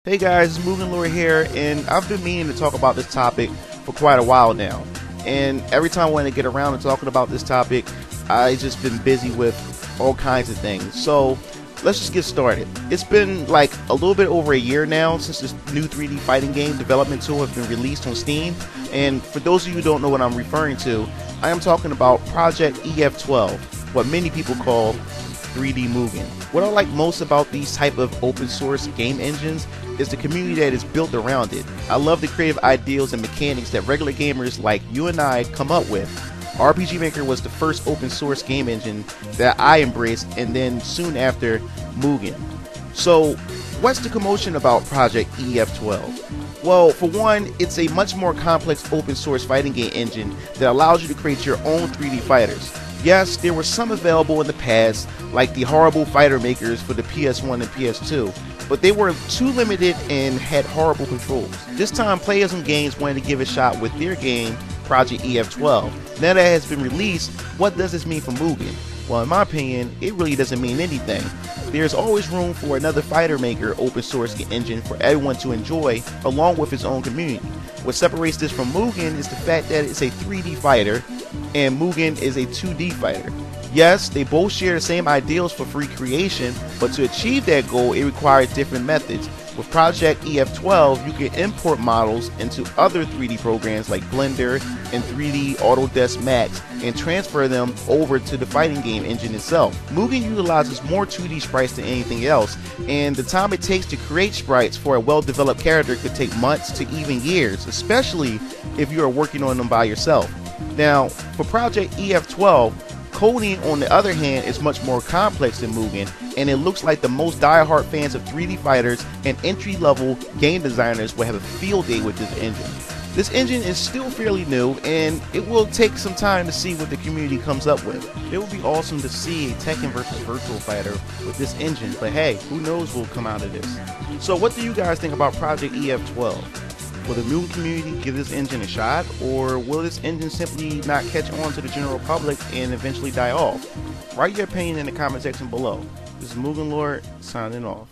Hey guys, it's MugenLord here, and I've been meaning to talk about this topic for quite a while now. And every time I want to get around to talking about this topic, I've just been busy with all kinds of things. So let's just get started. It's been like a little bit over a year now since this new 3D fighting game development tool has been released on Steam. And for those of you who don't know what I'm referring to, I am talking about Project EF12, what many people call 3D Mugen. What I like most about these type of open source game engines is the community that is built around it. I love the creative ideals and mechanics that regular gamers like you and I come up with. RPG Maker was the first open source game engine that I embraced, and then soon after Mugen. So what's the commotion about Project EF12? Well, for one, it's a much more complex open source fighting game engine that allows you to create your own 3D fighters. Yes, there were some available in the past, like the horrible fighter makers for the PS1 and PS2, but they were too limited and had horrible controls. This time, players and games wanted to give a shot with their game, Project EF12. Now that it has been released, what does this mean for Mugen? Well, in my opinion, it really doesn't mean anything. There's always room for another fighter maker open source engine for everyone to enjoy, along with its own community. What separates this from Mugen is the fact that it's a 3D fighter, and Mugen is a 2D fighter. Yes, they both share the same ideals for free creation, but to achieve that goal, it requires different methods. With Project EF12, you can import models into other 3D programs like Blender and 3D Autodesk Max and transfer them over to the fighting game engine itself. Mugen utilizes more 2D sprites than anything else, and the time it takes to create sprites for a well-developed character could take months to even years, especially if you are working on them by yourself. Now, for Project EF12, coding, on the other hand, is much more complex than Mugen, and it looks like the most die-hard fans of 3D fighters and entry-level game designers will have a field day with this engine. This engine is still fairly new, and it will take some time to see what the community comes up with. It would be awesome to see a Tekken versus Virtual Fighter with this engine, but hey, who knows what will come out of this. So what do you guys think about Project EF12? Will the Mugen community give this engine a shot, or will this engine simply not catch on to the general public and eventually die off? Write your opinion in the comment section below. This is MugenLord signing off.